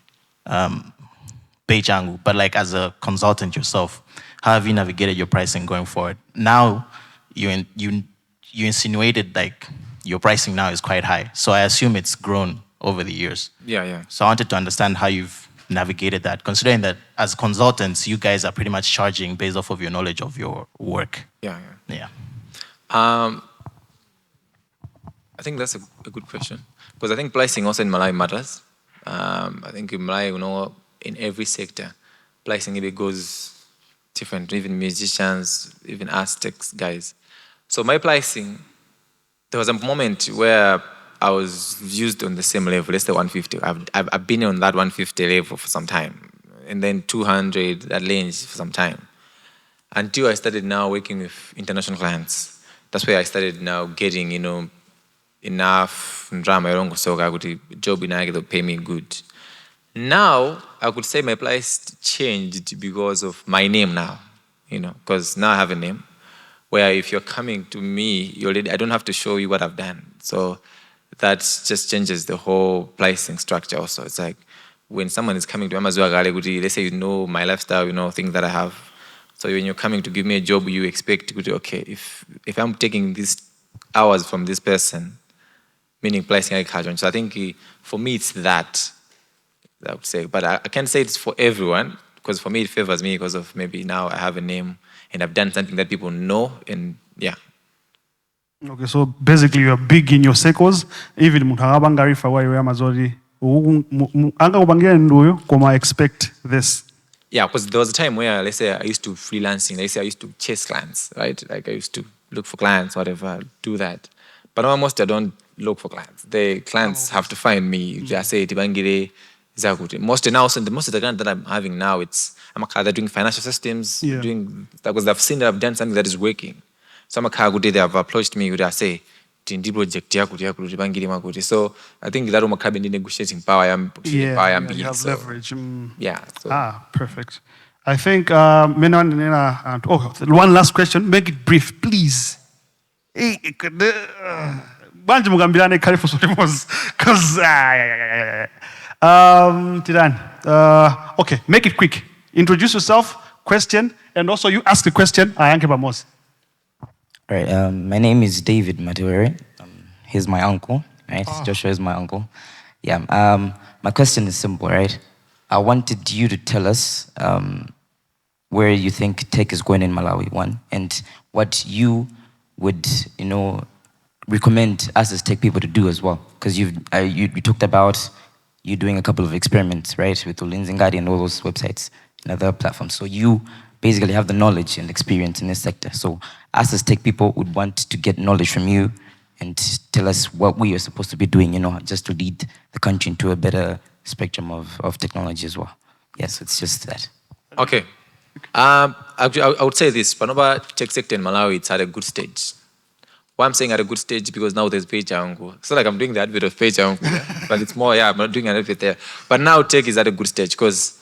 S5: Paychangu, but like as a consultant yourself? How have you navigated your pricing going forward? Now, you insinuated like your pricing now is quite high. So I assume it's grown over the years.
S2: Yeah.
S5: So I wanted to understand how you've navigated that, considering that as consultants, you guys are pretty much charging based off of your knowledge of your work.
S2: Yeah.
S5: Yeah.
S2: I think that's a good question, because I think pricing also in Malawi matters. I think in Malawi, in every sector, pricing maybe goes different, even musicians, even us tech guys. So my pricing, there was a moment where I was used on the same level, let's say 150. I've been on that 150 level for some time, and then 200, that range for some time, until I started now working with international clients. That's where I started now getting, enough drama, so I could job in they'll pay me good. Now, I could say my price changed because of my name now, because now I have a name where if you're coming to me, I don't have to show you what I've done. So that just changes the whole pricing structure also. It's like when someone is coming to Amazon, let's say my lifestyle, things that I have. So when you're coming to give me a job, you expect to okay, if I'm taking these hours from this person, meaning pricing agriculture. So I think for me it's that, I would say. But I can't say it's for everyone, because for me it favors me because of maybe now I have a name and I've done something that people know, and yeah.
S1: Okay, so basically you are big in your circles. Even mutarabangari fawa iwe amazori. Anga kubangia ndoyo koma expect this.
S2: Yeah, because there was a time where, let's say, I used to freelancing. Let's say I used to chase clients, right? Like I used to look for clients, whatever, do that. But almost I don't look for clients. The clients have to find me. They say, Tibangire, Zaguti. Most of the clients that I'm having now, I'm doing financial systems, doing, because I've seen that I've done something that is working. So they have approached me, they say, project so I think that will be negotiating power.
S1: You have leverage.
S2: Yeah. So.
S1: Perfect. I think one last question. Make it brief, please. Because okay, make it quick. Introduce yourself, question, and also you ask the question.
S6: All right, my name is David Matuere. He's my uncle, right? Joshua is my uncle. Yeah, my question is simple, right? I wanted you to tell us where you think tech is going in Malawi, one, and what you would, recommend us as tech people to do as well. Because you talked about you doing a couple of experiments, right? With Ulinzingadi and all those websites and other platforms. So you basically have the knowledge and experience in this sector. So us as tech people would want to get knowledge from you and tell us what we are supposed to be doing, just to lead the country into a better spectrum of technology as well. Yes, it's just that.
S2: Okay. I would say this, Panoba tech sector in Malawi, it's at a good stage. Why I'm saying at a good stage, because now there's Paychangu. It's not like I'm doing the advert of Paychangu, but it's more, I'm not doing an advert there. But now tech is at a good stage, because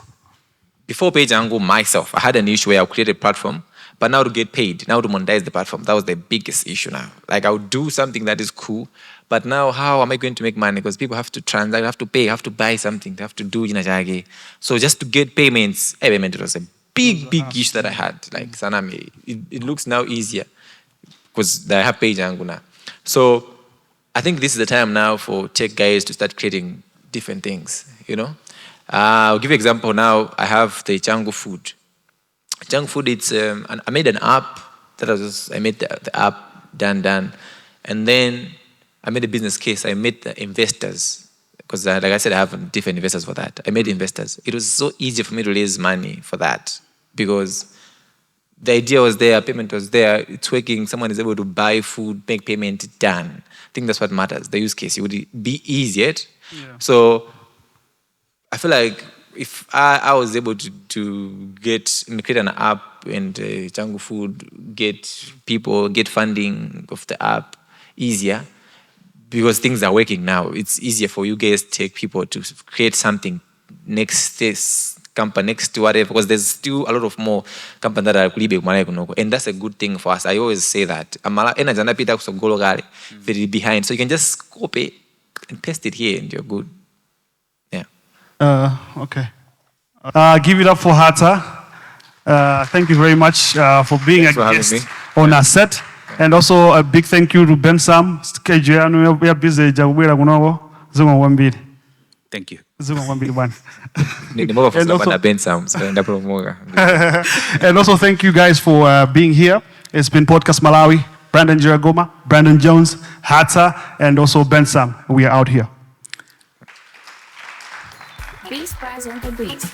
S2: before Paychangu, myself, I had an issue where I created a platform, but now to get paid, now to monetize the platform, that was the biggest issue now. Like I would do something that is cool, but now how am I going to make money? Because people have to transact, have to pay, have to buy something, they have to do Inajage. So just to get payments, it was a big issue that I had. Like Sanami, it looks now easier because I have Paychangu now. So I think this is the time now for tech guys to start creating different things, I'll give you an example now. I have the Changu food. Changu food, it's I made an app. I made the app, done. And then I made a business case. I made the investors. Because like I said, I have different investors for that. I made investors. It was so easy for me to raise money for that. Because the idea was there, payment was there, it's working, someone is able to buy food, make payment, done. I think that's what matters, the use case. It would be easier. Yeah. So I feel like if I was able to create an app and Changu Food, get people, get funding of the app easier, because things are working now. It's easier for you guys to take people to create something next this company, next to whatever, because there's still a lot of more companies that are big, and that's a good thing for us. I always say that. Very behind. So you can just copy and paste it here and you're good.
S1: Okay. Give it up for Hatsa. Thank you very much for being
S2: Thanks
S1: a guest on our set. And also a big thank you to Bensam. We are busy.
S3: Thank you.
S1: And
S2: And
S1: also thank you guys for being here. It's been Podcast Malawi, Brandon Jiragoma, Brandon Jones, Hatsa, and also Bensam. We are out here.
S7: Please press on the beat.